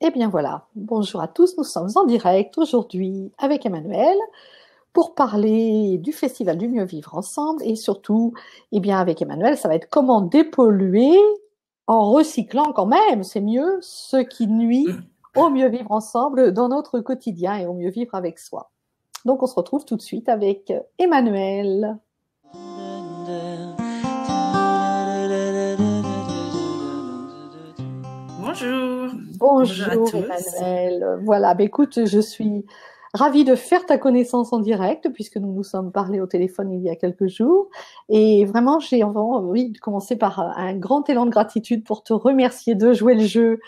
Eh bien voilà, bonjour à tous, nous sommes en direct aujourd'hui avec Emmanuel pour parler du Festival du mieux vivre ensemble et surtout, eh bien avec Emmanuel, ça va être comment dépolluer en recyclant quand même, c'est mieux, ce qui nuit au mieux vivre ensemble dans notre quotidien et au mieux vivre avec soi. Donc on se retrouve tout de suite avec Emmanuel. Bonjour. Bonjour à tous. Emmanuel. Voilà, écoute, je suis ravie de faire ta connaissance en direct puisque nous nous sommes parlé au téléphone il y a quelques jours. Et vraiment, j'ai envie de commencer par un grand élan de gratitude pour te remercier de jouer le jeu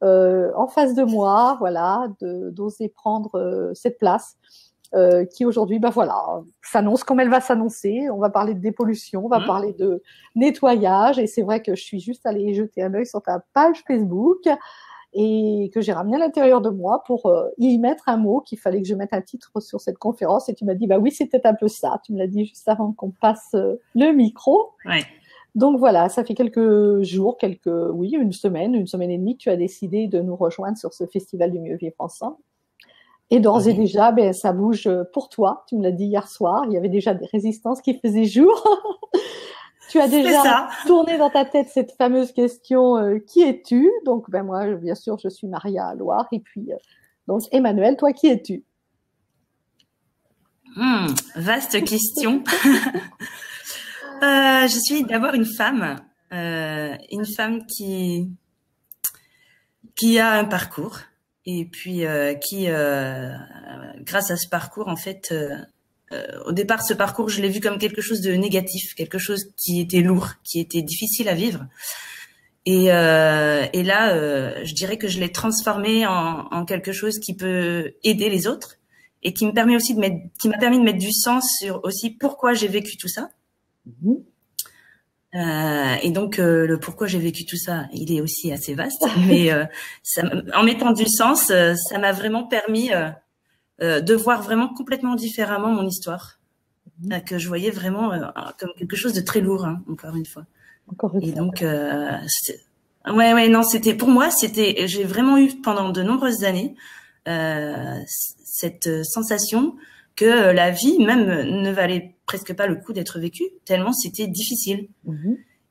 en face de moi, voilà, d'oser prendre cette place. Qui aujourd'hui, voilà, s'annonce comme elle va s'annoncer. On va parler de dépollution, on va parler de nettoyage. Et c'est vrai que je suis juste allée jeter un œil sur ta page Facebook et que j'ai ramené à l'intérieur de moi pour y mettre un mot, qu'il fallait que je mette un titre sur cette conférence. Et tu m'as dit, bah oui, c'était un peu ça. Tu me l'as dit juste avant qu'on passe le micro. Ouais. Donc voilà, ça fait quelques jours, une semaine et demie que tu as décidé de nous rejoindre sur ce festival du mieux vivre ensemble. Et d'ores et déjà, ça bouge pour toi. Tu me l'as dit hier soir, il y avait déjà des résistances qui faisaient jour. Tu as déjà tourné dans ta tête cette fameuse question qui es-tu? Donc moi, bien sûr, je suis Maria Loire. Et puis, donc Emmanuel, toi, qui es-tu? Vaste question. Je suis d'abord une femme qui a un parcours. Et puis qui, grâce à ce parcours, en fait, au départ, ce parcours, je l'ai vu comme quelque chose de négatif, quelque chose qui était lourd, qui était difficile à vivre. Et là, je dirais que je l'ai transformé en quelque chose qui peut aider les autres et qui m'a permis de mettre du sens sur aussi pourquoi j'ai vécu tout ça. Et donc le pourquoi j'ai vécu tout ça, il est aussi assez vaste, mais en mettant du sens, ça m'a vraiment permis de voir vraiment complètement différemment mon histoire, que je voyais vraiment comme quelque chose de très lourd, encore une fois. Et donc c'était pour moi, j'ai vraiment eu pendant de nombreuses années cette sensation que la vie même ne valait presque pas le coup d'être vécue, tellement c'était difficile.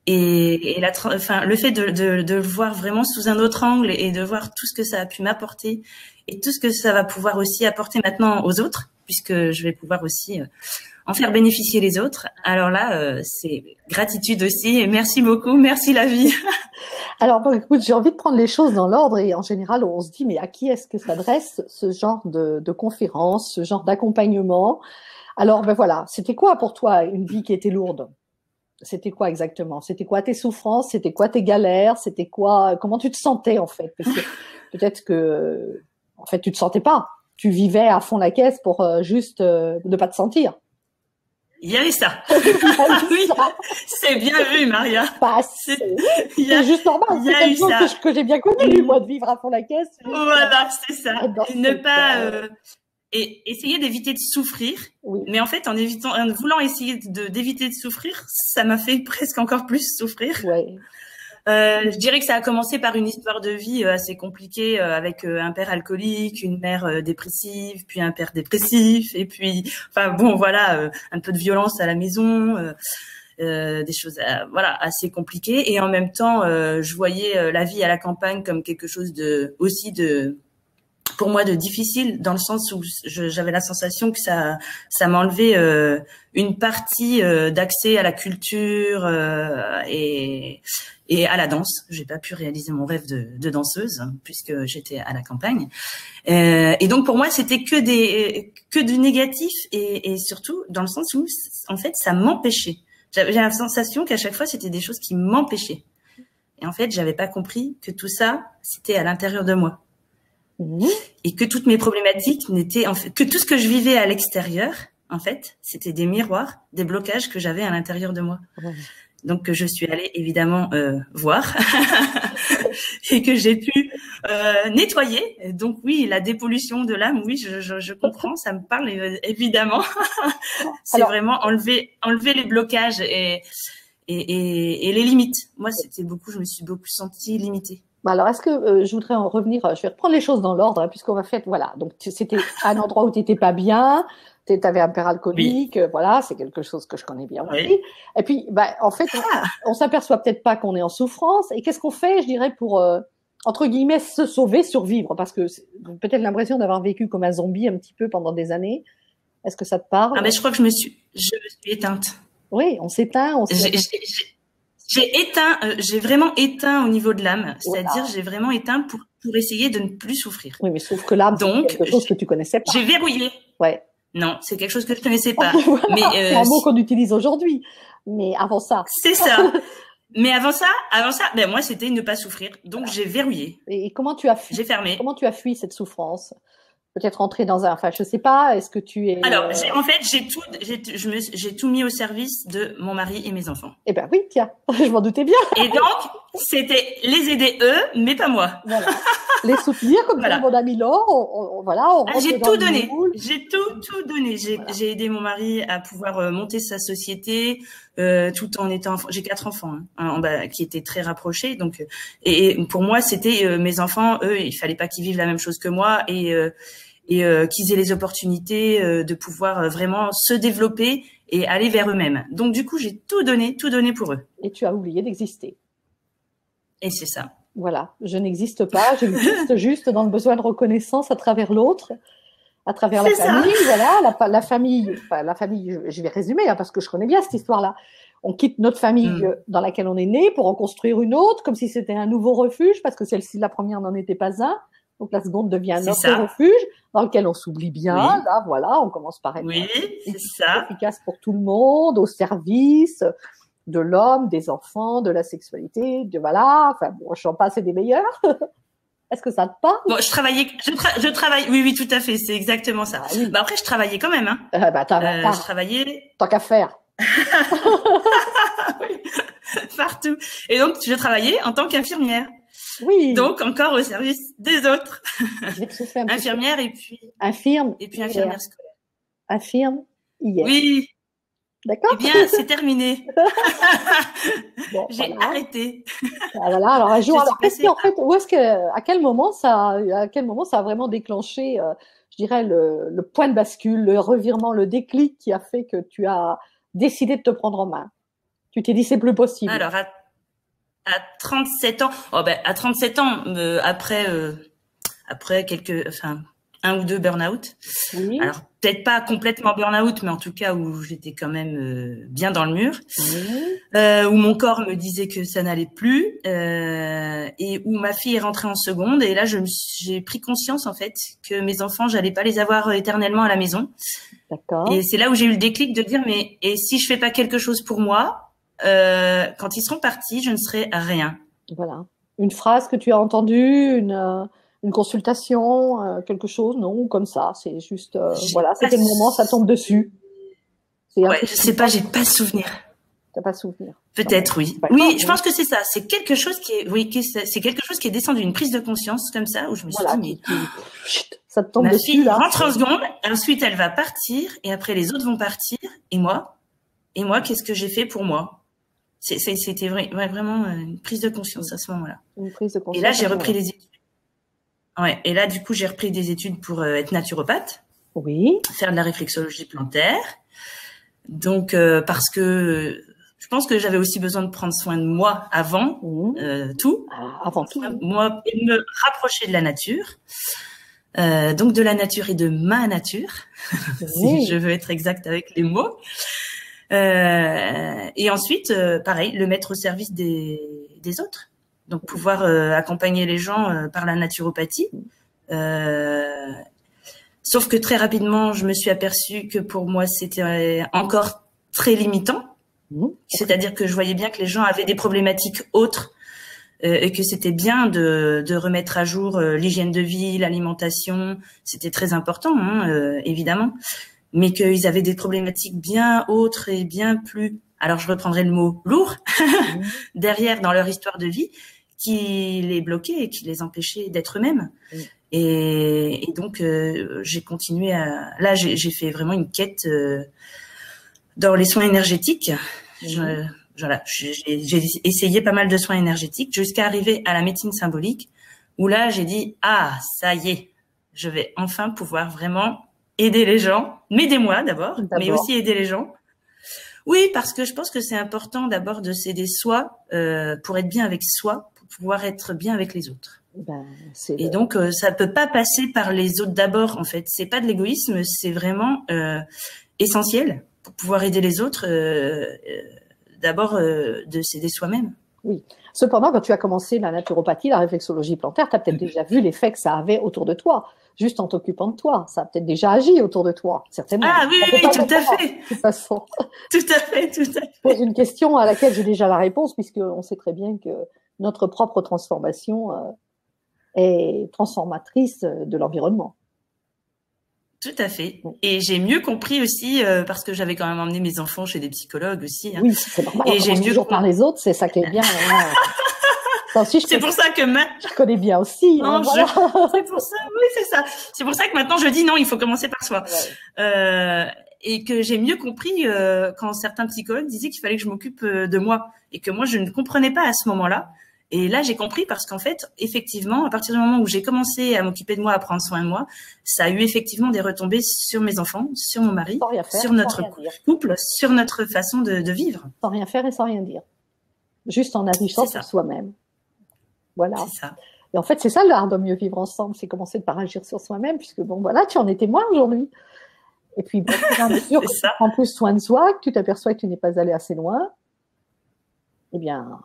Et le fait de le voir vraiment sous un autre angle et de voir tout ce que ça a pu m'apporter et tout ce que ça va pouvoir aussi apporter maintenant aux autres, puisque je vais pouvoir aussi en faire bénéficier les autres. Alors là, c'est gratitude aussi et merci beaucoup, merci la vie. Alors, écoute, j'ai envie de prendre les choses dans l'ordre et en général, on se dit, mais à qui est-ce que s'adresse ce genre de conférence, ce genre d'accompagnement? Alors, voilà, c'était quoi pour toi une vie qui était lourde? C'était quoi exactement? C'était quoi tes souffrances? C'était quoi tes galères? C'était quoi? Comment tu te sentais en fait? Parce que peut-être que, en fait, tu te sentais pas. Tu vivais à fond la caisse pour juste ne pas te sentir. Il y avait ça. Oui, c'est bien vu, Maria. C'est juste normal. C'est quelque chose que j'ai bien connu, moi, de vivre à fond la caisse. Voilà, c'est ça. Ne pas et essayer d'éviter de souffrir. Oui. Mais en fait, en voulant essayer d'éviter de souffrir, ça m'a fait presque encore plus souffrir. Ouais. Je dirais que ça a commencé par une histoire de vie assez compliquée avec un père alcoolique, une mère dépressive, puis un père dépressif, et puis, un peu de violence à la maison, des choses, assez compliquées. Et en même temps, je voyais la vie à la campagne comme quelque chose pour moi de difficile, dans le sens où j'avais la sensation que ça m'enlevait une partie d'accès à la culture et à la danse. J'ai pas pu réaliser mon rêve de danseuse puisque j'étais à la campagne. Et donc pour moi c'était que du négatif et surtout dans le sens où en fait ça m'empêchait. J'avais la sensation qu'à chaque fois c'était des choses qui m'empêchaient. Et en fait j'avais pas compris que tout ça c'était à l'intérieur de moi. Et que toutes mes problématiques que tout ce que je vivais à l'extérieur, en fait, c'était des miroirs, des blocages que j'avais à l'intérieur de moi. Donc je suis allée évidemment voir et que j'ai pu nettoyer. Donc oui, la dépollution de l'âme, oui, je comprends, ça me parle évidemment. C'est vraiment enlever les blocages et les limites. Moi, je me suis beaucoup sentie limitée. Bah alors, est-ce que je voudrais en revenir, je vais reprendre les choses dans l'ordre, hein, puisqu'on va faire, voilà, donc c'était un endroit où tu n'étais pas bien, tu avais un père Oui, alcoolique, voilà, c'est quelque chose que je connais bien oui. aussi. Et puis, bah, en fait, on s'aperçoit peut-être pas qu'on est en souffrance, et qu'est-ce qu'on fait, je dirais, pour, entre guillemets, se sauver, survivre, parce que peut-être l'impression d'avoir vécu comme un zombie un petit peu pendant des années. Est-ce que ça te Ah ben parle? je crois que je me suis éteinte. Oui, on s'éteint, on se... J'ai éteint, j'ai vraiment éteint au niveau de l'âme, c'est-à-dire Voilà. j'ai vraiment éteint pour essayer de ne plus souffrir. Oui, mais sauf que l'âme, c'est Donc quelque chose que tu connaissais j'ai pas. verrouillé. Ouais. Non, c'est quelque chose que je connaissais pas. Mais Voilà, c'est un mot qu'on utilise aujourd'hui. Mais avant ça, c'est ça. Mais avant ça, ben moi c'était ne pas souffrir. Donc j'ai verrouillé, et comment tu as fui, j'ai fermé. comment tu as fui cette souffrance? Peut-être entrer dans un, enfin, je sais pas, est-ce que tu es, Alors en fait j'ai tout mis au service de mon mari et mes enfants. eh ben oui, tiens, je m'en doutais bien. Et donc c'était les aider eux, mais pas moi. Voilà. Les soutenir, comme dirait Voilà. mon ami Laure, voilà, on Ah, rentre j'ai dans tout le donné. moule. J'ai tout donné. Voilà. J'ai aidé mon mari à pouvoir monter sa société, tout en étant. J'ai 4 enfants qui étaient très rapprochés. Donc, et pour moi, c'était mes enfants. Eux, il fallait pas qu'ils vivent la même chose que moi et qu'ils aient les opportunités de pouvoir vraiment se développer et aller vers eux-mêmes. Donc, du coup, j'ai tout donné pour eux. Et tu as oublié d'exister. Et c'est ça. Voilà. Je n'existe pas, j'existe juste dans le besoin de reconnaissance à travers l'autre, à travers la C'est ça. famille, voilà, la famille, enfin, la famille, je vais résumer, hein, parce que je connais bien cette histoire-là. On quitte notre famille dans laquelle on est né pour en construire une autre, comme si c'était un nouveau refuge, parce que celle-ci, la première, n'en était pas un. Donc la seconde devient C'est notre ça. refuge, dans lequel on s'oublie bien. Oui. Là, voilà, on commence par être Oui, c'est ça. efficace pour tout le monde, au service de l'homme, des enfants, de la sexualité, de voilà. Enfin bon, j'en passe et des meilleurs. Est-ce que ça te parle? Bon, je travaille. Oui, oui, tout à fait. C'est exactement ça. Ah, oui. Bah après, je travaillais quand même. Hein. Bah, Je travaillais tant qu'à faire. partout. Et donc, je travaillais en tant qu'infirmière. Oui. Donc, encore au service des autres. Je vais te souffler un petit Infirmière peu. et puis infirmière scolaire. Infirme hier. Oui. D'accord. Eh bien, c'est terminé. Bon, J'ai voilà. arrêté. Ah, voilà. Alors un jour, Je suis alors qu'est-ce passée qui en fait, où est-ce que, à quel moment ça a vraiment déclenché, je dirais le point de bascule, le revirement, le déclic qui a fait que tu as décidé de te prendre en main. Tu t'es dit c'est plus possible. Alors à 37 ans, oh ben à 37 ans après un ou deux burn-out. Oui. Alors peut-être pas complètement burn-out, mais en tout cas où j'étais quand même bien dans le mur, où mon corps me disait que ça n'allait plus, et où ma fille est rentrée en seconde. Et là, j'ai pris conscience en fait que mes enfants, j'allais pas les avoir éternellement à la maison. D'accord. Et c'est là où j'ai eu le déclic de dire mais et si je fais pas quelque chose pour moi, quand ils seront partis, je ne serai rien. Voilà. Une phrase que tu as entendue, une consultation, quelque chose, non, comme ça, c'est juste, voilà, c'était le moment, ça tombe dessus. Ouais, je sais pas, j'ai pas souvenir. T'as pas souvenir. Peut-être, oui. Oui, je pense que c'est ça. C'est quelque chose c'est quelque chose qui est descendu, une prise de conscience comme ça, où je me suis dit, mais ça te tombe ma dessus, fille là. rentre en seconde, ensuite elle va partir, et après les autres vont partir, et moi, qu'est-ce que j'ai fait pour moi? C'était vraiment une prise de conscience à ce moment-là. Une prise de conscience. Et là, j'ai repris les études. Ouais. Et là, du coup, j'ai repris des études pour être naturopathe. Oui. Faire de la réflexologie plantaire. Donc, parce que je pense que j'avais aussi besoin de prendre soin de moi avant tout. Avant tout. Moi, et me rapprocher de la nature. Donc, de la nature et de ma nature, si je veux être exacte avec les mots. Et ensuite, pareil, le mettre au service des autres. Donc, pouvoir accompagner les gens par la naturopathie. Sauf que très rapidement, je me suis aperçue que pour moi, c'était encore très limitant. C'est-à-dire que je voyais bien que les gens avaient des problématiques autres et que c'était bien de remettre à jour l'hygiène de vie, l'alimentation. C'était très important, évidemment. Mais qu'ils avaient des problématiques bien autres et bien plus, alors je reprendrai le mot lourd, derrière dans leur histoire de vie, qui les bloquaient et qui les empêchaient d'être eux-mêmes. Et donc, j'ai continué là, j'ai fait vraiment une quête dans les soins énergétiques. voilà, j'ai essayé pas mal de soins énergétiques jusqu'à arriver à la médecine symbolique, où là, j'ai dit, ah, ça y est, je vais enfin pouvoir vraiment aider les gens, m'aider moi d'abord, mais aussi aider les gens. Oui, parce que je pense que c'est important d'abord de s'aider soi pour être bien avec soi, pour pouvoir être bien avec les autres. Et donc, ça peut pas passer par les autres d'abord, en fait. C'est pas de l'égoïsme, c'est vraiment essentiel pour pouvoir aider les autres, d'abord de s'aider soi-même. Oui. Cependant, quand tu as commencé la naturopathie, la réflexologie plantaire, tu as peut-être déjà vu l'effet que ça avait autour de toi, juste en t'occupant de toi. Ça a peut-être déjà agi autour de toi, certainement. Ah oui, oui, tout à fait. De toute façon. Tout à fait, tout à fait. Je pose une question à laquelle j'ai déjà la réponse, puisqu'on sait très bien que notre propre transformation est transformatrice de l'environnement. Tout à fait. Et j'ai mieux compris aussi, parce que j'avais quand même emmené mes enfants chez des psychologues aussi. Hein. Oui, c'est normal. Et j'ai mieux par les autres, c'est ça qui est bien. C'est pour ça que je connais bien aussi. Non, voilà. C'est pour ça. Oui, c'est ça. C'est pour ça que maintenant je dis non, il faut commencer par soi. Ouais. Et que j'ai mieux compris quand certains psychologues disaient qu'il fallait que je m'occupe de moi et que moi je ne comprenais pas à ce moment-là. Et là, j'ai compris parce qu'en fait, effectivement, à partir du moment où j'ai commencé à m'occuper de moi, à prendre soin de moi, ça a eu effectivement des retombées sur mes enfants, sur mon mari, sur notre couple, sur notre façon de vivre. Sans rien faire et sans rien dire. Juste en agissant sur soi-même. Voilà. C'est ça. Et en fait, c'est ça l'art de mieux vivre ensemble, c'est commencer par agir sur soi-même, puisque bon, voilà, tu en es témoin aujourd'hui. Et puis, bon, bien sûr, quand tu prends plus soin de soi, que tu t'aperçois que tu n'es pas allé assez loin, eh bien,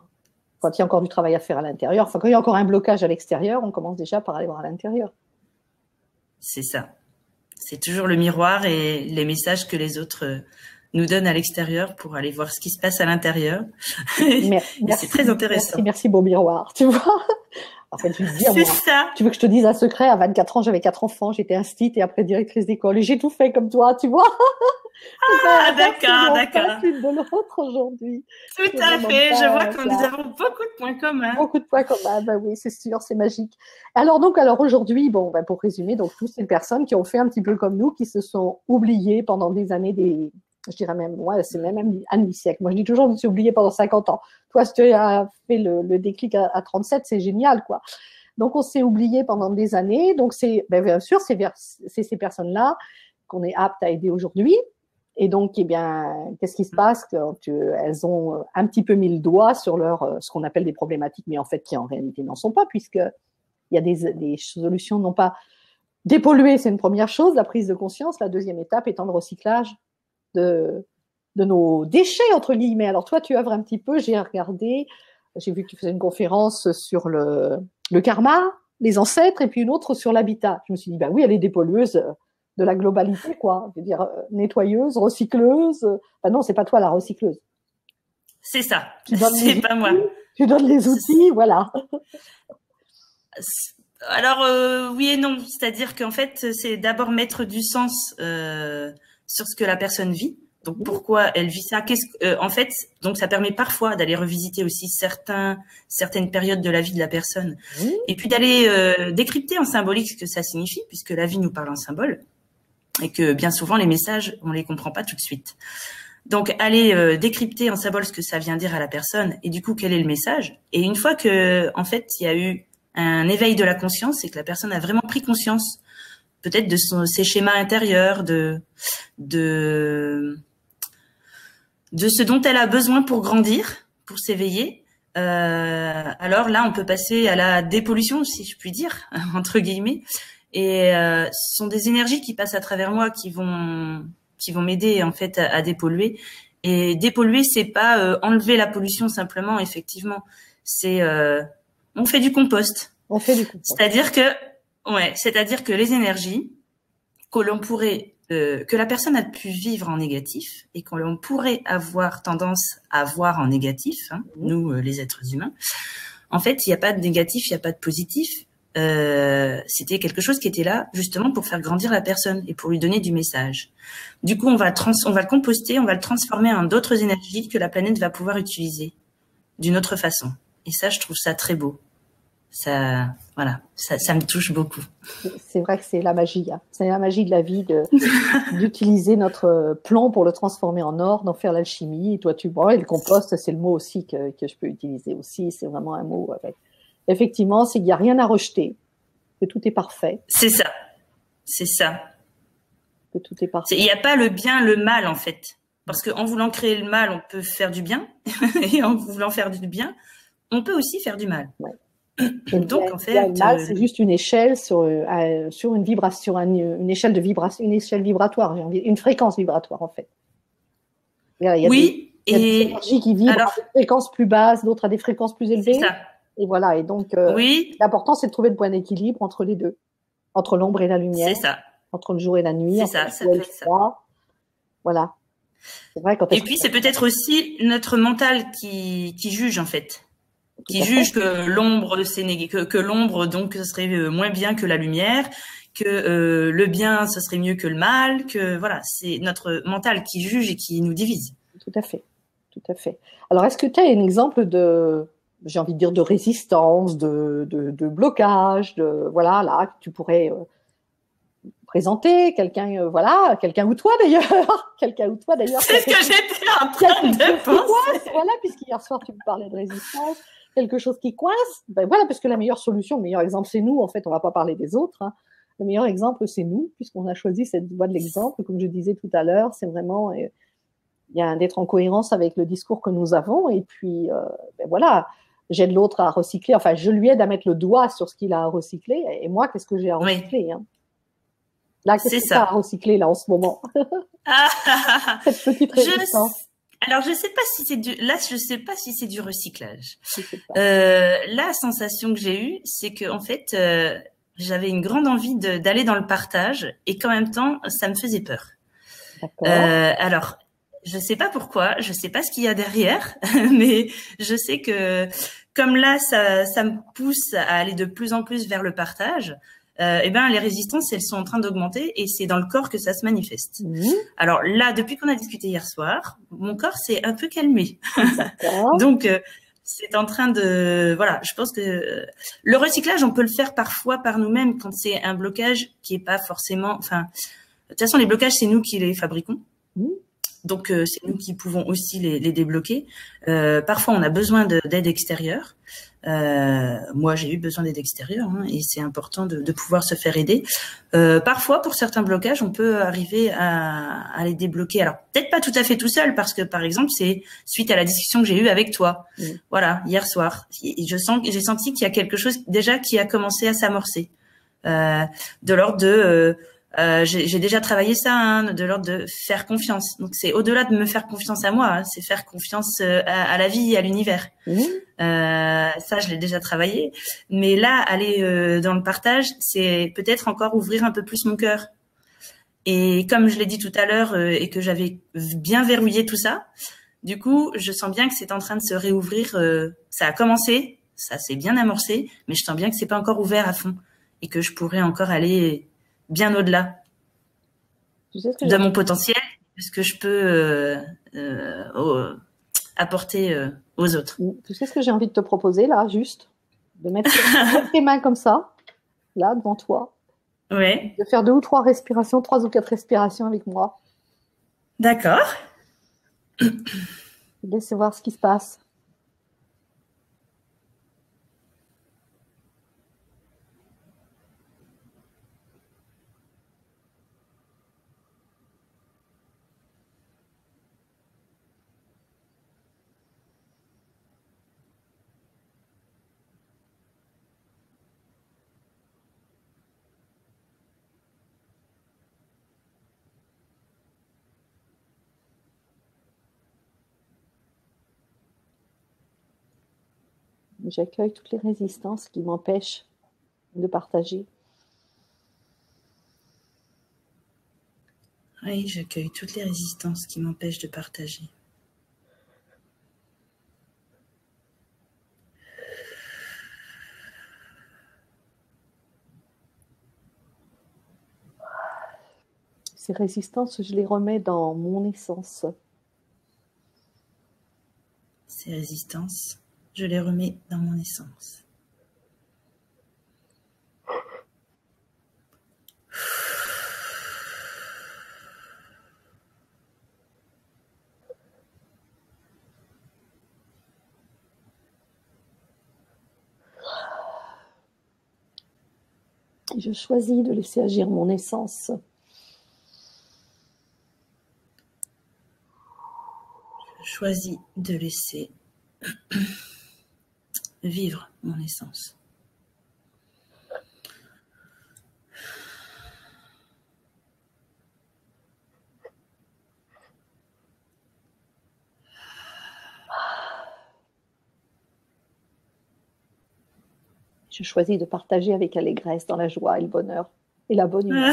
quand il y a encore du travail à faire à l'intérieur, enfin, quand il y a encore un blocage à l'extérieur, on commence déjà par aller voir à l'intérieur. C'est ça. C'est toujours le miroir et les messages que les autres nous donnent à l'extérieur pour aller voir ce qui se passe à l'intérieur. C'est très intéressant. Merci, beau miroir, tu vois. En fait, je veux dire, c'est ça. Tu veux que je te dise un secret? À 24 ans, j'avais 4 enfants, j'étais instite et après directrice d'école. Et j'ai tout fait comme toi, tu vois. Ah, d'accord. L'une de l'autre aujourd'hui. Tout à fait. Je vois que nous avons beaucoup de points communs. Beaucoup de points communs. Ben oui, c'est sûr, c'est magique. Alors aujourd'hui, bon, ben pour résumer, donc toutes ces personnes qui ont fait un petit peu comme nous, qui se sont oubliées pendant des années, je dirais même, c'est même un demi-siècle. Moi, je dis toujours, je me suis oubliée pendant 50 ans. Toi, si tu as fait le déclic à 37, c'est génial, quoi. Donc, on s'est oublié pendant des années. Donc, bien sûr, c'est ces personnes-là qu'on est apte à aider aujourd'hui. Et donc, eh bien, qu'est-ce qui se passe quand elles ont un petit peu mis le doigt sur ce qu'on appelle des problématiques, mais en fait, qui en réalité n'en sont pas, puisque il y a des solutions, non pas dépolluer, c'est une première chose, la prise de conscience. La deuxième étape étant le recyclage de nos déchets, entre guillemets. Alors, toi, tu œuvres un petit peu, j'ai regardé, j'ai vu que tu faisais une conférence sur le karma, les ancêtres, et puis une autre sur l'habitat. Je me suis dit, ben oui, elle est dépollueuse de la globalité, quoi. Je veux dire, nettoyeuse, recycleuse. Ben non, c'est pas toi la recycleuse. C'est ça. C'est pas moi. Tu donnes les outils, voilà. Alors, oui et non. C'est-à-dire qu'en fait, c'est d'abord mettre du sens sur ce que la personne vit. Donc, pourquoi elle vit ça? En fait, donc ça permet parfois d'aller revisiter aussi certaines périodes de la vie de la personne. Et puis d'aller décrypter en symbolique ce que ça signifie, puisque la vie nous parle en symbole. Et que bien souvent, les messages, on les comprend pas tout de suite. Donc, aller décrypter en symbole ce que ça vient dire à la personne et du coup, quel est le message. Et une fois que, en fait, il y a eu un éveil de la conscience et que la personne a vraiment pris conscience peut-être de ses schémas intérieurs, de ce dont elle a besoin pour grandir, pour s'éveiller, alors là, on peut passer à la dépollution, si je puis dire, entre guillemets. Et ce sont des énergies qui passent à travers moi, qui vont m'aider en fait à dépolluer. Et dépolluer, c'est pas enlever la pollution simplement, effectivement. C'est on fait du compost. On fait du compost. C'est-à-dire que les énergies que l'on pourrait que la personne a pu vivre en négatif et qu'on pourrait avoir tendance à voir en négatif, hein, nous les êtres humains. En fait, il n'y a pas de négatif, il n'y a pas de positif. C'était quelque chose qui était là justement pour faire grandir la personne et pour lui donner du message. Du coup, on va le composter, on va le transformer en d'autres énergies que la planète va pouvoir utiliser d'une autre façon. Et ça, je trouve ça très beau. Ça Voilà, ça me touche beaucoup. C'est vrai que c'est la magie. Hein. C'est la magie de la vie d'utiliser notre plomb pour le transformer en or, d'en faire l'alchimie. Et toi, tu vois, et le compost, c'est le mot aussi que je peux utiliser aussi. C'est vraiment un mot avec. Effectivement, c'est qu'il n'y a rien à rejeter, que tout est parfait. C'est ça, c'est ça. Que tout est parfait. Il n'y a pas le bien, le mal en fait. Parce qu'en voulant créer le mal, on peut faire du bien. Et en voulant faire du bien, on peut aussi faire du mal. Ouais. Donc en fait, le mal, c'est juste une échelle sur une vibration, une échelle de vibration, une échelle vibratoire, une fréquence vibratoire en fait. Il y a des énergies qui vibrent à des fréquences plus basses, d'autres à des fréquences plus élevées. C'est ça. Et voilà. Et donc, l'important c'est de trouver le point d'équilibre entre les deux, entre l'ombre et la lumière. C'est ça. Entre le jour et la nuit. C'est ça. Ça peut être ça. Voilà. C'est vrai, quand et puis c'est peut-être aussi notre mental qui juge en fait. Qui juge que l'ombre que l'ombre donc ce serait moins bien que la lumière, que le bien ce serait mieux que le mal, que voilà, c'est notre mental qui juge et qui nous divise. Tout à fait. Tout à fait. Alors est-ce que tu as un exemple de, j'ai envie de dire, de résistance, de blocage, de voilà, là, que tu pourrais présenter quelqu'un, voilà, quelqu'un ou toi d'ailleurs, quelqu'un ou toi d'ailleurs. C'est ce que j'étais en train de penser. Voilà, puisqu'hier soir tu me parlais de résistance, quelque chose qui coince. Ben voilà, parce que la meilleure solution, le meilleur exemple, c'est nous. En fait, on va pas parler des autres. Hein. Le meilleur exemple, c'est nous, puisqu'on a choisi cette voie de l'exemple. Comme je disais tout à l'heure, c'est vraiment, il y a d'être en cohérence avec le discours que nous avons. Et puis, ben voilà, j'aide l'autre à recycler. Enfin, je lui aide à mettre le doigt sur ce qu'il a à recycler. Et moi, qu'est-ce que j'ai à recycler hein. Là, qu'est-ce que tu as à recycler là en ce moment cette petite résistance. Alors, je sais pas si c'est je sais pas si c'est du recyclage. La sensation que j'ai eue, c'est que en fait, j'avais une grande envie d'aller dans le partage et qu'en même temps, ça me faisait peur. Alors, je sais pas pourquoi, je sais pas ce qu'il y a derrière, mais je sais que comme là, ça me pousse à aller de plus en plus vers le partage. Eh ben les résistances elles sont en train d'augmenter et c'est dans le corps que ça se manifeste. Alors là, depuis qu'on a discuté hier soir, mon corps s'est un peu calmé. Donc c'est en train de voilà, je pense que le recyclage on peut le faire parfois par nous-mêmes quand c'est un blocage qui est pas forcément de toute façon les blocages c'est nous qui les fabriquons. Donc c'est nous qui pouvons aussi les débloquer. Parfois on a besoin d'aide extérieure. Moi, j'ai eu besoin d'aide extérieure et c'est important de pouvoir se faire aider. Parfois, pour certains blocages, on peut arriver à les débloquer. Alors, peut-être pas tout à fait tout seul, parce que, par exemple, c'est suite à la discussion que j'ai eue avec toi. Voilà, hier soir. J'ai senti qu'il y a quelque chose déjà qui a commencé à s'amorcer. De l'ordre de... j'ai déjà travaillé ça, de l'ordre de faire confiance. Donc, c'est au-delà de me faire confiance à moi, c'est faire confiance à la vie et à l'univers. Ça, je l'ai déjà travaillé. Mais là, aller dans le partage, c'est peut-être encore ouvrir un peu plus mon cœur. Et comme je l'ai dit tout à l'heure et que j'avais bien verrouillé tout ça, du coup, je sens bien que c'est en train de se réouvrir. Ça a commencé, ça s'est bien amorcé, mais je sens bien que c'est pas encore ouvert à fond et que je pourrais encore aller bien au-delà de mon potentiel, de ce que je peux apporter aux autres. Tu sais ce que j'ai envie de te proposer là, juste de mettre tes mains comme ça, là, devant toi. Ouais. De faire 2 ou 3 respirations, 3 ou 4 respirations avec moi. D'accord. Laissez voir ce qui se passe. J'accueille toutes les résistances qui m'empêchent de partager. Oui, j'accueille toutes les résistances qui m'empêchent de partager. Ces résistances, je les remets dans mon essence. Ces résistances, je les remets dans mon essence. Je choisis de laisser agir mon essence. Je choisis de laisser vivre mon essence. Je choisis de partager avec allégresse dans la joie et le bonheur et la bonne humeur.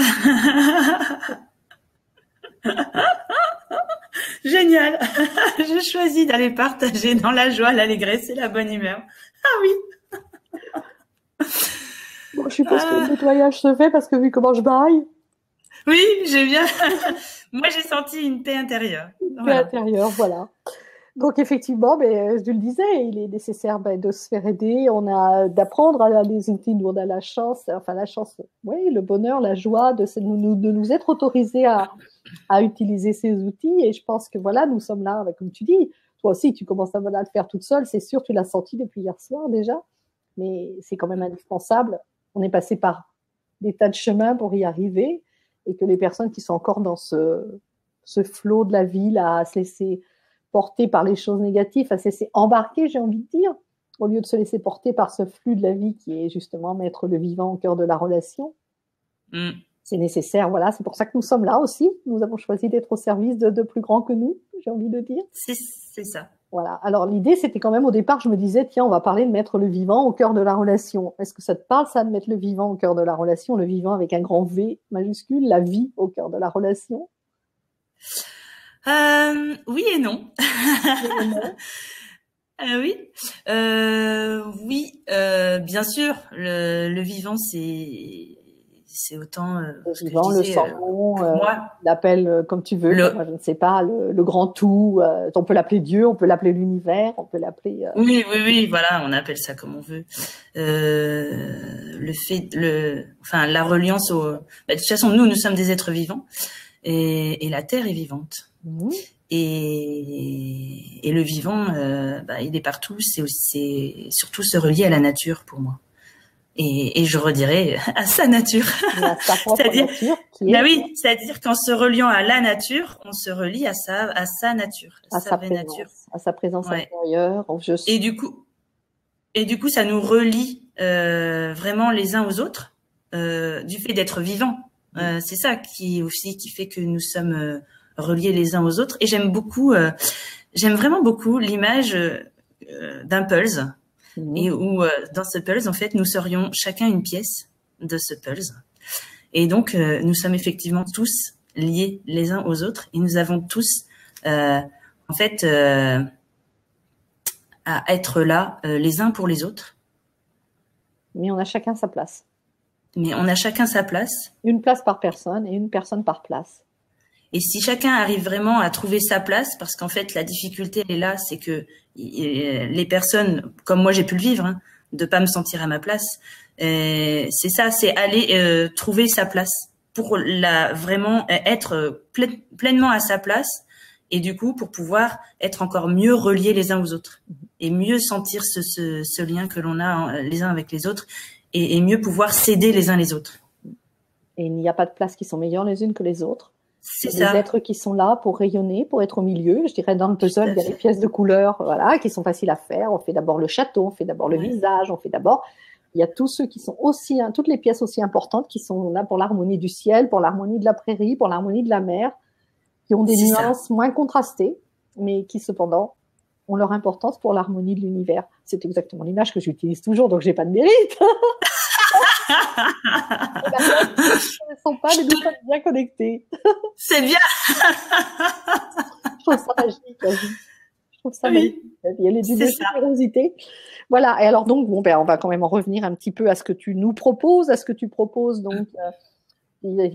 Génial. Je choisis d'aller partager dans la joie, l'allégresse et la bonne humeur. Ah oui. Bon, je suppose que le nettoyage se fait parce que vu comment je baille. Oui, j'ai bien. Moi, j'ai senti une paix intérieure. Une paix intérieure, voilà. Donc effectivement, je le disais, il est nécessaire de se faire aider. On a d'apprendre à les outils. Nous, on a la chance, oui, le bonheur, la joie de nous être autorisés à utiliser ces outils. Et je pense que voilà, nous sommes là, comme tu dis. Toi aussi, tu commences à le faire toute seule. C'est sûr, tu l'as senti depuis hier soir déjà, mais c'est quand même indispensable. On est passé par des tas de chemins pour y arriver, et que les personnes qui sont encore dans ce flot de la vie, là, à se laisser porter par les choses négatives, à se laisser embarquer, j'ai envie de dire, au lieu de se laisser porter par ce flux de la vie qui est justement mettre le vivant au cœur de la relation. C'est nécessaire, voilà, c'est pour ça que nous sommes là aussi. Nous avons choisi d'être au service de plus grands que nous, j'ai envie de dire. C'est ça. Voilà. Alors l'idée, c'était quand même au départ, je me disais, tiens, on va parler de mettre le vivant au cœur de la relation. Est-ce que ça te parle, ça, de mettre le vivant au cœur de la relation, le vivant avec un grand V majuscule, la vie au cœur de la relation? Oui et non. Oui, oui, bien sûr. Le vivant, c'est autant le vivant, le sang, l'appelle comme tu veux. Moi, je ne sais pas, le grand tout. On peut l'appeler Dieu, on peut l'appeler l'univers, on peut l'appeler. Oui, voilà, on appelle ça comme on veut. La reliance au. De toute façon, nous sommes des êtres vivants et la terre est vivante. Et le vivant, il est partout. C'est surtout se relier à la nature pour moi. Et je redirais à sa nature. C'est-à-dire, oui, c'est-à-dire qu'en se reliant à la nature, on se relie à sa nature, à sa vraie nature, à sa présence intérieure. Et du coup, ça nous relie vraiment les uns aux autres du fait d'être vivants. C'est ça qui fait que nous sommes reliés les uns aux autres. Et j'aime vraiment beaucoup l'image d'un puzzle. Et où dans ce puzzle, en fait, nous serions chacun une pièce de ce puzzle. Et donc, nous sommes effectivement tous liés les uns aux autres et nous avons tous, à être là les uns pour les autres. Mais on a chacun sa place. Une place par personne et une personne par place. Et si chacun arrive vraiment à trouver sa place, parce qu'en fait, la difficulté, elle est là, c'est que les personnes, comme moi j'ai pu le vivre, de pas me sentir à ma place, c'est ça, c'est aller trouver sa place pour vraiment être pleinement à sa place, et du coup, pour pouvoir être encore mieux reliés les uns aux autres, et mieux sentir ce lien que l'on a les uns avec les autres, et mieux pouvoir s'aider les uns les autres. Et il n'y a pas de places qui sont meilleures les unes que les autres. C'est ça. Des êtres qui sont là pour rayonner, pour être au milieu. Je dirais dans le puzzle, il y a des pièces de couleurs, voilà, qui sont faciles à faire. On fait d'abord le château, on fait d'abord le visage, il y a tous ceux qui sont toutes les pièces aussi importantes qui sont là pour l'harmonie du ciel, pour l'harmonie de la prairie, pour l'harmonie de la mer, qui ont des nuances moins contrastées, mais qui cependant ont leur importance pour l'harmonie de l'univers. C'est exactement l'image que j'utilise toujours, donc j'ai pas de mérite. Ne sont pas, mais nous sommes bien connectés. C'est bien. Je trouve ça magique, la vie. Je trouve ça magique. La vie, elle est d'une générosité. Voilà. Et alors donc, on va quand même en revenir un petit peu à ce que tu nous proposes, à ce que tu proposes donc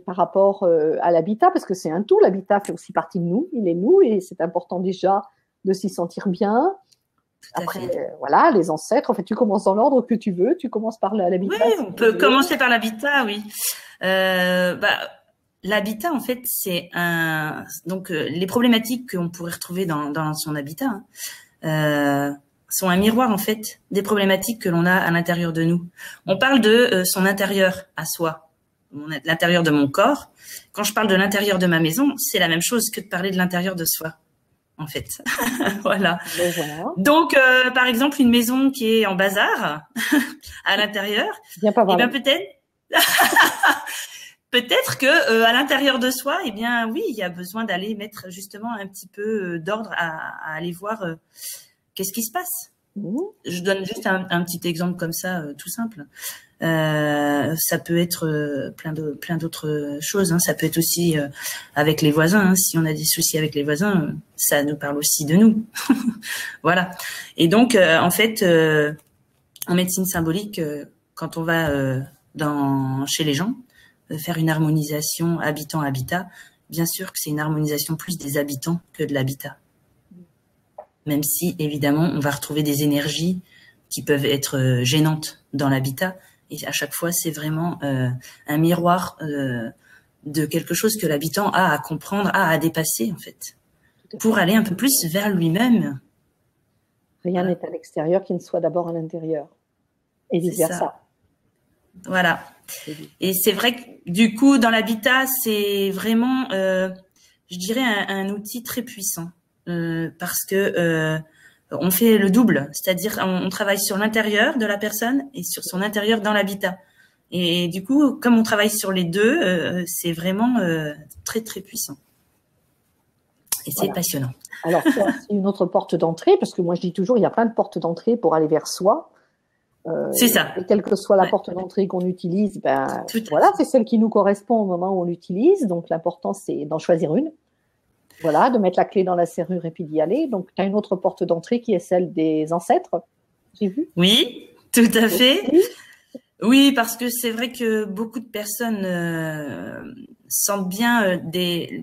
par rapport à l'habitat, parce que c'est un tout. L'habitat fait aussi partie de nous. Il est nous, et c'est important déjà de s'y sentir bien. Après, voilà, les ancêtres. En fait, tu commences dans l'ordre que tu veux. Tu commences par l'habitat. Oui, on peut commencer par l'habitat, oui. L'habitat, en fait, c'est les problématiques qu'on pourrait retrouver dans son habitat. sont un miroir en fait des problématiques que l'on a à l'intérieur de nous. On parle de son intérieur à soi, l'intérieur de mon corps. Quand je parle de l'intérieur de ma maison, c'est la même chose que de parler de l'intérieur de soi, en fait. Voilà. Voilà. Donc, par exemple, une maison qui est en bazar à l'intérieur, Bien pas eh bien peut-être que à l'intérieur de soi, eh bien oui, il y a besoin d'aller mettre justement un petit peu d'ordre à aller voir qu'est-ce qui se passe. Je donne juste un petit exemple comme ça, tout simple. Ça peut être plein d'autres choses. Hein. Ça peut être aussi avec les voisins. Hein. Si on a des soucis avec les voisins, ça nous parle aussi de nous. Voilà. Et donc, en fait, en médecine symbolique, quand on va chez les gens, faire une harmonisation habitant-habitat, bien sûr que c'est une harmonisation plus des habitants que de l'habitat. Même si, évidemment, on va retrouver des énergies qui peuvent être gênantes dans l'habitat. Et à chaque fois, c'est vraiment un miroir de quelque chose que l'habitant a à comprendre, a à dépasser, en fait, pour aller un peu plus vers lui-même. Rien n'est à l'extérieur qui ne soit d'abord à l'intérieur. Et vice-versa. Voilà. Et c'est vrai que, du coup, dans l'habitat, c'est vraiment, je dirais, un outil très puissant. Parce que on fait le double, c'est-à-dire on travaille sur l'intérieur de la personne et sur son intérieur dans l'habitat. Et du coup, comme on travaille sur les deux, c'est vraiment très très puissant. Et c'est passionnant. Alors, c'est une autre porte d'entrée, parce que moi je dis toujours, il y a plein de portes d'entrée pour aller vers soi. C'est ça. Et quelle que soit la porte d'entrée qu'on utilise, voilà, c'est celle qui nous correspond au moment où on l'utilise. Donc l'important, c'est d'en choisir une. Voilà, de mettre la clé dans la serrure et puis d'y aller. Donc, tu as une autre porte d'entrée qui est celle des ancêtres, j'ai vu. Oui, tout à fait. Oui, parce que c'est vrai que beaucoup de personnes sentent bien,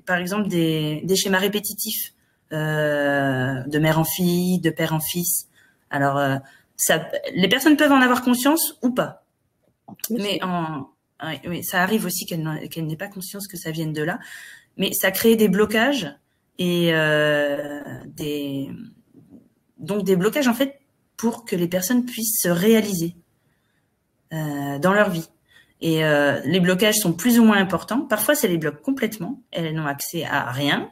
par exemple, des schémas répétitifs de mère en fille, de père en fils. Alors, les personnes peuvent en avoir conscience ou pas. Mais oui, ça arrive aussi qu'elles n'aient pas conscience que ça vienne de là. Mais ça crée des blocages et donc des blocages en fait pour que les personnes puissent se réaliser dans leur vie. Et les blocages sont plus ou moins importants. Parfois, ça les bloque complètement. Elles n'ont accès à rien.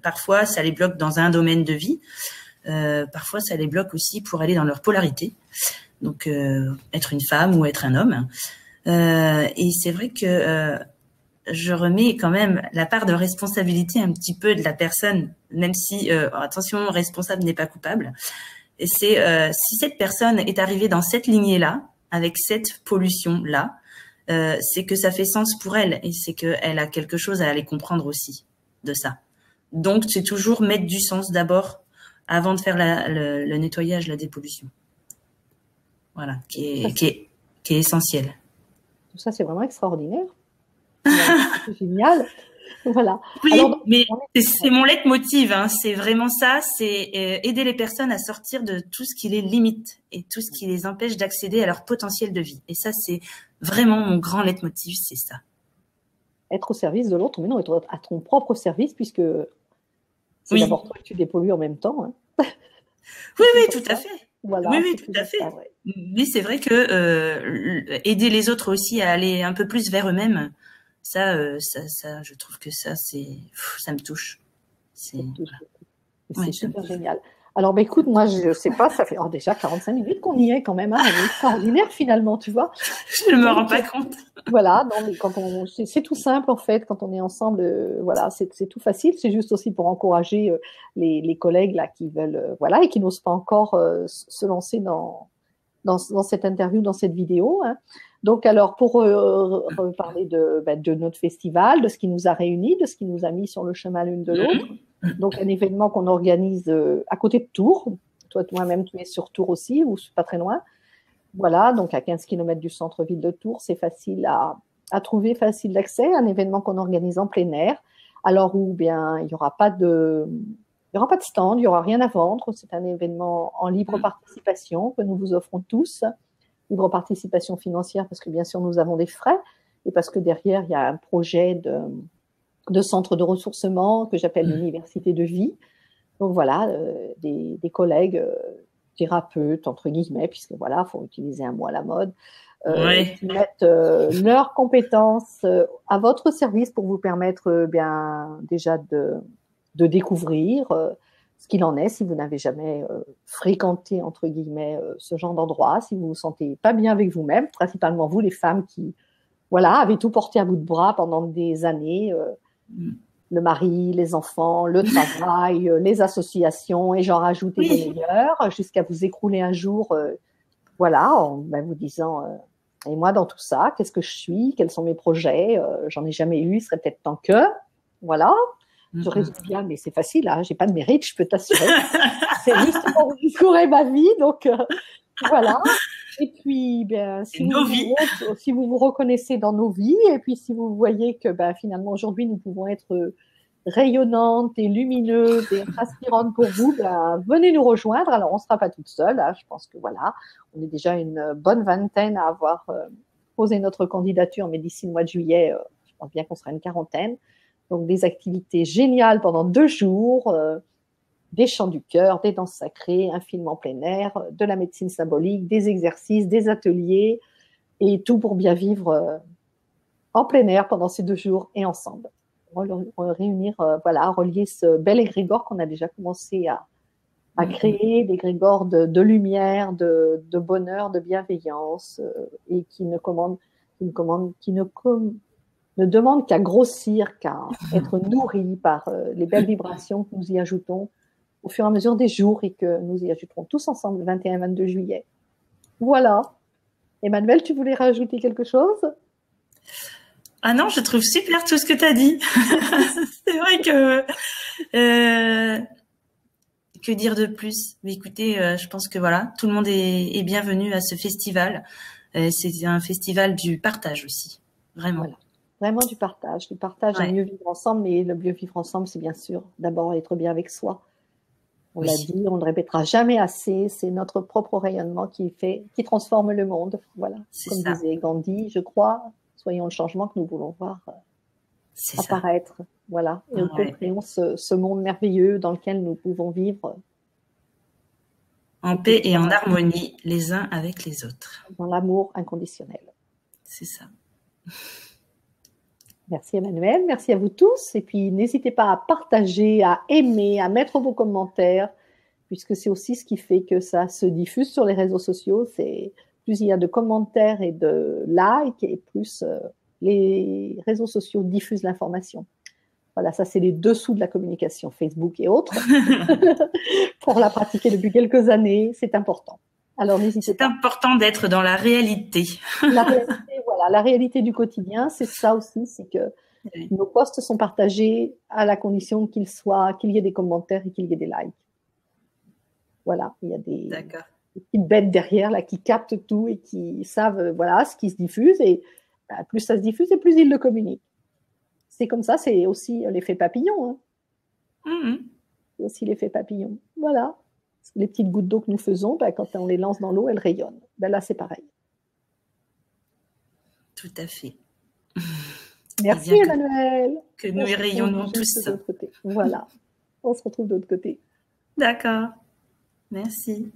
Parfois, ça les bloque dans un domaine de vie. Parfois, ça les bloque aussi pour aller dans leur polarité. Donc, être une femme ou être un homme. Et c'est vrai que je remets quand même la part de responsabilité un petit peu de la personne, même si, attention, responsable n'est pas coupable. Et c'est si cette personne est arrivée dans cette lignée-là, avec cette pollution-là, c'est que ça fait sens pour elle et c'est qu'elle a quelque chose à aller comprendre aussi de ça. Donc, c'est toujours mettre du sens d'abord avant de faire le nettoyage, la dépollution. Voilà, qui est essentiel. Tout ça, c'est vraiment extraordinaire. C'est génial. Voilà. Oui, alors, mais c'est mon leitmotiv, hein. C'est vraiment ça, c'est aider les personnes à sortir de tout ce qui les limite et tout ce qui les empêche d'accéder à leur potentiel de vie. Et ça, c'est vraiment mon grand leitmotiv, c'est ça. Être au service de l'autre, mais non, être à ton propre service, puisque c'est d'abord toi que tu dépollues en même temps. Hein. Oui, tout à fait. Voilà, oui, tout à fait. Ça, ouais. Mais c'est vrai que aider les autres aussi à aller un peu plus vers eux-mêmes, ça, je trouve que ça me touche. C'est super génial. Alors, écoute, moi, je sais pas, ça fait déjà 45 minutes qu'on y est quand même, hein, extraordinaire finalement, tu vois. Je ne me rends pas compte. Voilà, non, mais c'est tout simple en fait, quand on est ensemble, voilà, c'est tout facile. C'est juste aussi pour encourager les collègues là qui veulent, voilà, et qui n'osent pas encore se lancer dans cette interview, dans cette vidéo. Hein. Donc, alors, pour parler de notre festival, de ce qui nous a réunis, de ce qui nous a mis sur le chemin l'une de l'autre. Donc, un événement qu'on organise à côté de Tours. Toi-même, tu es sur Tours aussi, ou pas très loin. Voilà, donc à 15 km du centre-ville de Tours, c'est facile à trouver, facile d'accès. Un événement qu'on organise en plein air. Alors, où bien, il n'y aura pas de stand, il n'y aura rien à vendre. C'est un événement en libre participation que nous vous offrons tous. Libre participation financière parce que bien sûr nous avons des frais et parce que derrière il y a un projet de centre de ressourcement que j'appelle l'université de vie. Donc voilà, des collègues thérapeutes, entre guillemets, puisque voilà, il faut utiliser un mot à la mode, Ouais. qui mettent leurs compétences à votre service pour vous permettre bien déjà de découvrir ce qu'il en est si vous n'avez jamais fréquenté, entre guillemets, ce genre d'endroit, si vous vous sentez pas bien avec vous-même, principalement vous, les femmes qui, voilà, avez tout porté à bout de bras pendant des années, le mari, les enfants, le travail, les associations, et j'en rajoutais Oui. des meilleurs, jusqu'à vous écrouler un jour, voilà, en vous disant, et moi dans tout ça, qu'est-ce que je suis, quels sont mes projets, j'en ai jamais eu, il serait peut-être temps que, voilà. Je résume bien, mais c'est facile, hein, j'ai pas de mérite, je peux t'assurer. C'est juste pour vous discourir ma vie, donc voilà. Et puis, ben, si vous vous reconnaissez dans nos vies, et puis si vous voyez que ben, finalement aujourd'hui nous pouvons être rayonnantes et lumineuses et inspirantes pour vous, ben, venez nous rejoindre. Alors on ne sera pas toute seule, hein. Je pense que voilà, on est déjà une bonne vingtaine à avoir posé notre candidature, mais d'ici le mois de juillet, je pense bien qu'on sera une quarantaine. Donc des activités géniales pendant 2 jours. Des chants du cœur, des danses sacrées, un film en plein air, de la médecine symbolique, des exercices, des ateliers, et tout pour bien vivre en plein air pendant ces 2 jours et ensemble. Réunir, voilà, relier ce bel égrégore qu'on a déjà commencé à créer, l'égrégore de lumière, de bonheur, de bienveillance, et qui ne demande qu'à grossir, qu'à être nourri par les belles vibrations que nous y ajoutons au fur et à mesure des jours, et que nous y ajouterons tous ensemble le 21 et 22 juillet. Voilà. Emmanuel, tu voulais rajouter quelque chose? Ah non, je trouve super tout ce que tu as dit. C'est vrai que dire de plus? Mais écoutez, je pense que voilà, tout le monde est bienvenu à ce festival. C'est un festival du partage aussi, vraiment. Voilà. Vraiment du partage ouais. Mieux vivre ensemble, mais le mieux vivre ensemble, c'est bien sûr d'abord être bien avec soi. On l'a dit, on ne répétera jamais assez, c'est notre propre rayonnement qui transforme le monde. Voilà. Comme disait Gandhi, je crois, soyons le changement que nous voulons voir apparaître. Ça. Voilà. Et nous co-créons ce monde merveilleux dans lequel nous pouvons vivre en paix et en harmonie les uns avec les autres. Dans l'amour inconditionnel. C'est ça. Merci Emmanuel, merci à vous tous. Et puis n'hésitez pas à partager, à aimer, à mettre vos commentaires, puisque c'est aussi ce qui fait que ça se diffuse sur les réseaux sociaux. C'est plus il y a de commentaires et de likes, et plus les réseaux sociaux diffusent l'information. Voilà, ça c'est les dessous de la communication, Facebook et autres. Pour la pratiquer depuis quelques années, c'est important. Alors n'hésitez pas. C'est important d'être dans la réalité. La réalité, voilà, la réalité du quotidien, c'est ça aussi, c'est que nos posts sont partagés à la condition qu'il y ait des commentaires et qu'il y ait des likes. Voilà, il y a des petites bêtes derrière là qui captent tout et qui savent voilà ce qui se diffuse, et plus ça se diffuse et plus ils le communiquent. C'est comme ça, c'est aussi l'effet papillon. Hein. C'est aussi l'effet papillon. Voilà. Les petites gouttes d'eau que nous faisons, quand on les lance dans l'eau, elles rayonnent. Là, c'est pareil. Tout à fait. Merci Emmanuel. Que nous y rayonnons tous. Voilà. On se retrouve de l'autre côté. D'accord. Merci.